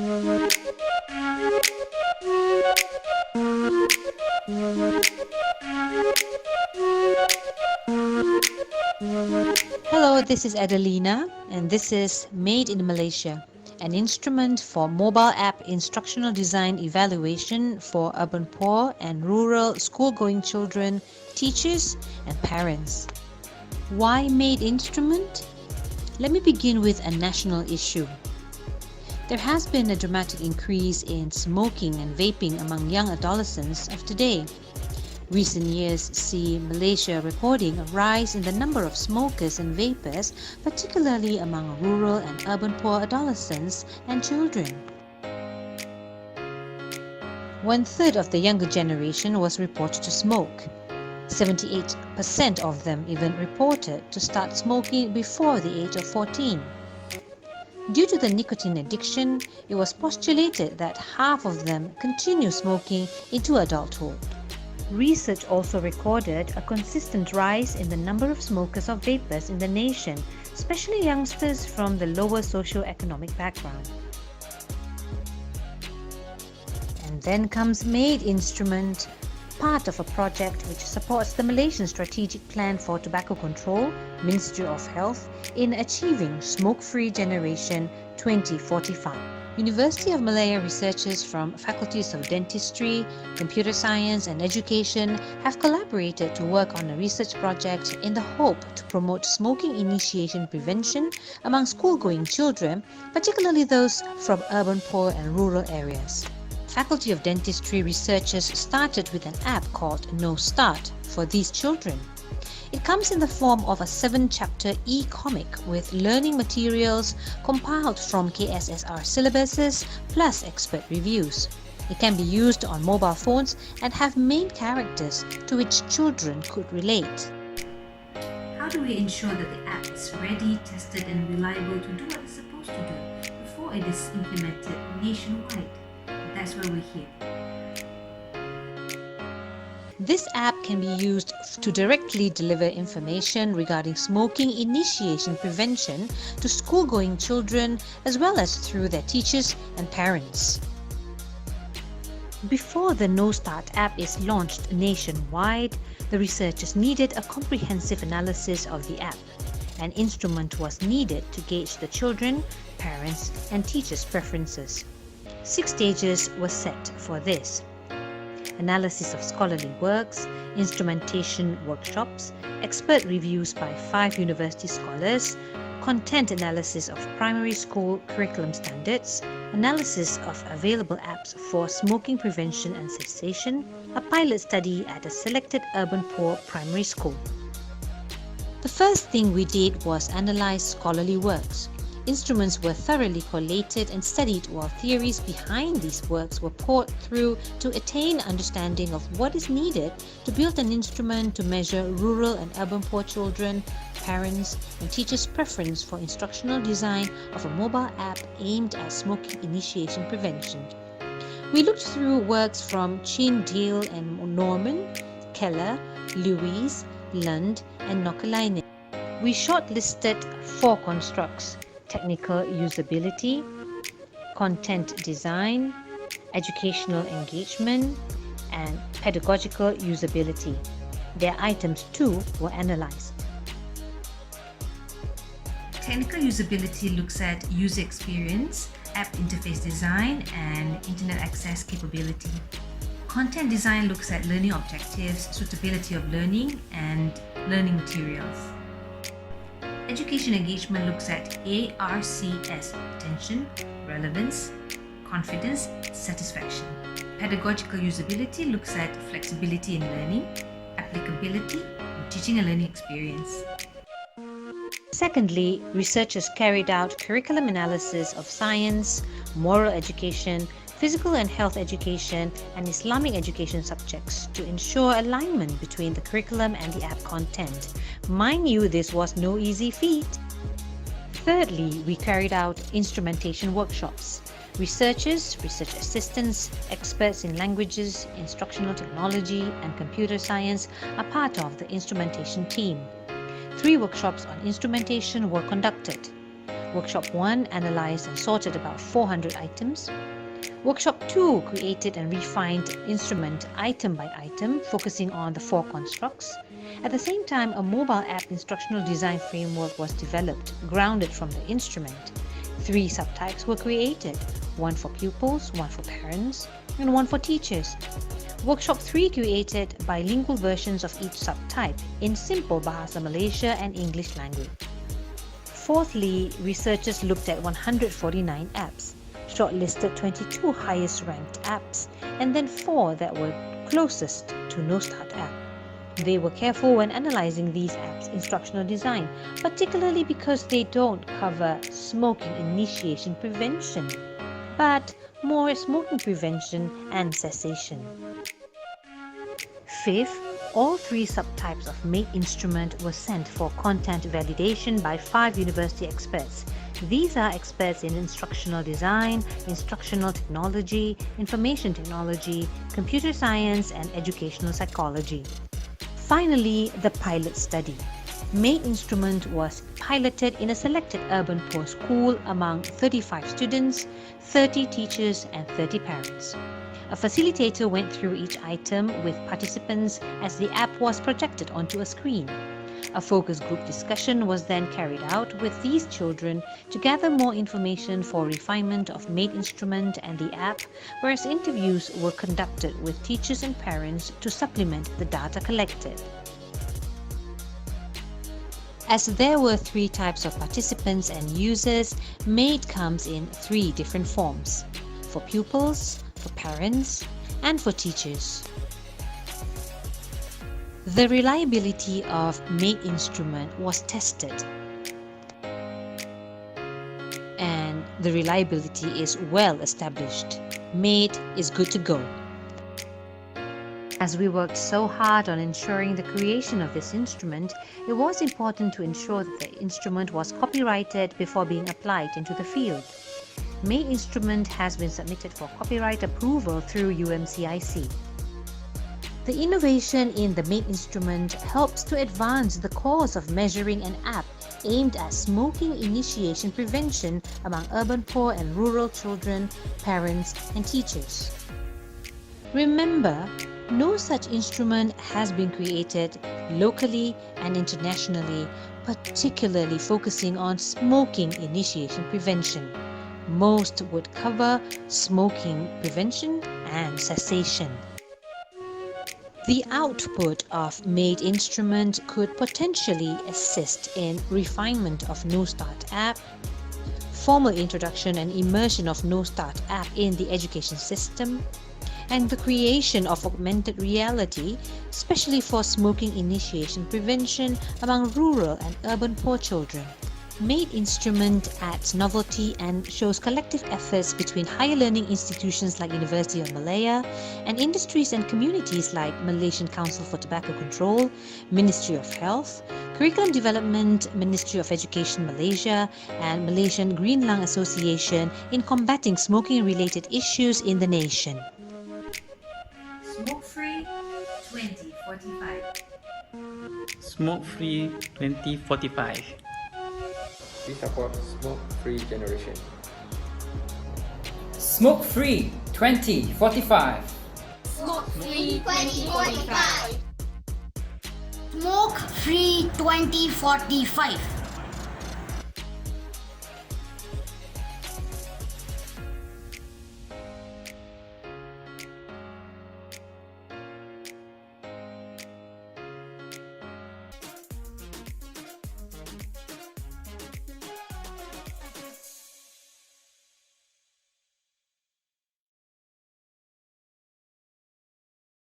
Hello, this is Adelina, and this is MAID in Malaysia, an instrument for mobile app instructional design evaluation for urban poor and rural school-going children, teachers, and parents. Why MAID instrument? Let me begin with a national issue. There has been a dramatic increase in smoking and vaping among young adolescents of today. Recent years see Malaysia recording a rise in the number of smokers and vapers, particularly among rural and urban poor adolescents and children. One-third of the younger generation was reported to smoke. 78% of them even reported to start smoking before the age of 14. Due to the nicotine addiction, it was postulated that half of them continue smoking into adulthood. Research also recorded a consistent rise in the number of smokers of vapers in the nation, especially youngsters from the lower socio-economic background. And then comes MAID instrument, part of a project which supports the Malaysian Strategic Plan for Tobacco Control, Ministry of Health, in achieving smoke-free generation 2045. University of Malaya researchers from faculties of dentistry, computer science and education have collaborated to work on a research project in the hope to promote smoking initiation prevention among school-going children, particularly those from urban poor and rural areas. Faculty of Dentistry researchers started with an app called No Start for these children. It comes in the form of a 7-chapter e-comic with learning materials compiled from KSSR syllabuses plus expert reviews. It can be used on mobile phones and have main characters to which children could relate. How do we ensure that the app is ready, tested and reliable to do what it's supposed to do before it is implemented nationwide? That's where we're here. This app can be used to directly deliver information regarding smoking initiation prevention to school-going children as well as through their teachers and parents. Before the No Start app is launched nationwide, the researchers needed a comprehensive analysis of the app. An instrument was needed to gauge the children, parents, and teachers' preferences. 6 stages were set for this: analysis of scholarly works, instrumentation workshops, expert reviews by 5 university scholars, content analysis of primary school curriculum standards, analysis of available apps for smoking prevention and cessation, a pilot study at a selected urban poor primary school. The first thing we did was analyze scholarly works. Instruments were thoroughly collated and studied while theories behind these works were poured through to attain understanding of what is needed to build an instrument to measure rural and urban poor children, parents, and teachers' preference for instructional design of a mobile app aimed at smoking initiation prevention. We looked through works from Chin, Dale and Norman, Keller, Lewis, Lund, and Nokelainen. We shortlisted 4 constructs: technical usability, content design, educational engagement, and pedagogical usability. Their items too were analyzed. Technical usability looks at user experience, app interface design, and internet access capability. Content design looks at learning objectives, suitability of learning, and learning materials. Education engagement looks at ARCS, attention, relevance, confidence, satisfaction. Pedagogical usability looks at flexibility in learning, applicability, and teaching and learning experience. Secondly, researchers carried out curriculum analysis of science, moral education, physical and health education, and Islamic education subjects to ensure alignment between the curriculum and the app content. Mind you, this was no easy feat. Thirdly, we carried out instrumentation workshops. Researchers, research assistants, experts in languages, instructional technology, and computer science are part of the instrumentation team. 3 workshops on instrumentation were conducted. Workshop 1 analyzed and sorted about 400 items. Workshop 2 created and refined instrument item by item, focusing on the 4 constructs. At the same time, a mobile app instructional design framework was developed, grounded from the instrument. 3 subtypes were created, 1 for pupils, 1 for parents, and 1 for teachers. Workshop 3 created bilingual versions of each subtype in simple Bahasa Malaysia and English language. Fourthly, researchers looked at 149 apps, shortlisted 22 highest-ranked apps, and then 4 that were closest to No Start app. They were careful when analyzing these apps' instructional design, particularly because they don't cover smoking initiation prevention, but more smoking prevention and cessation. Fifth, all 3 subtypes of MAID instrument were sent for content validation by 5 university experts. These are experts in instructional design, instructional technology, information technology, computer science, and educational psychology. Finally, the pilot study. MAID instrument was piloted in a selected urban poor school among 35 students, 30 teachers, and 30 parents. A facilitator went through each item with participants as the app was projected onto a screen. A focus group discussion was then carried out with these children to gather more information for refinement of MAID instrument and the app, whereas interviews were conducted with teachers and parents to supplement the data collected. As there were 3 types of participants and users, MAID comes in 3 different forms: for pupils, for parents, and for teachers. The reliability of MAID instrument was tested, and the reliability is well established. MAID is good to go. As we worked so hard on ensuring the creation of this instrument, it was important to ensure that the instrument was copyrighted before being applied into the field. MAID instrument has been submitted for copyright approval through UMCIC. The innovation in the MAID instrument helps to advance the cause of measuring an app aimed at smoking initiation prevention among urban poor and rural children, parents, and teachers. Remember, no such instrument has been created locally and internationally, particularly focusing on smoking initiation prevention. Most would cover smoking prevention and cessation. The output of MAID instrument could potentially assist in refinement of No Start app, formal introduction and immersion of No Start app in the education system, and the creation of augmented reality, especially for smoking initiation prevention among rural and urban poor children. MAID instrument adds novelty and shows collective efforts between higher learning institutions like University of Malaya and industries and communities like Malaysian Council for Tobacco Control, Ministry of Health, Curriculum Development, Ministry of Education Malaysia, and Malaysian Green Lung Association in combating smoking-related issues in the nation. Smoke-free 2045. Smoke-free 2045. We support smoke-free generation. Smoke-free 2045. Smoke-free 2045. Smoke-free 2045.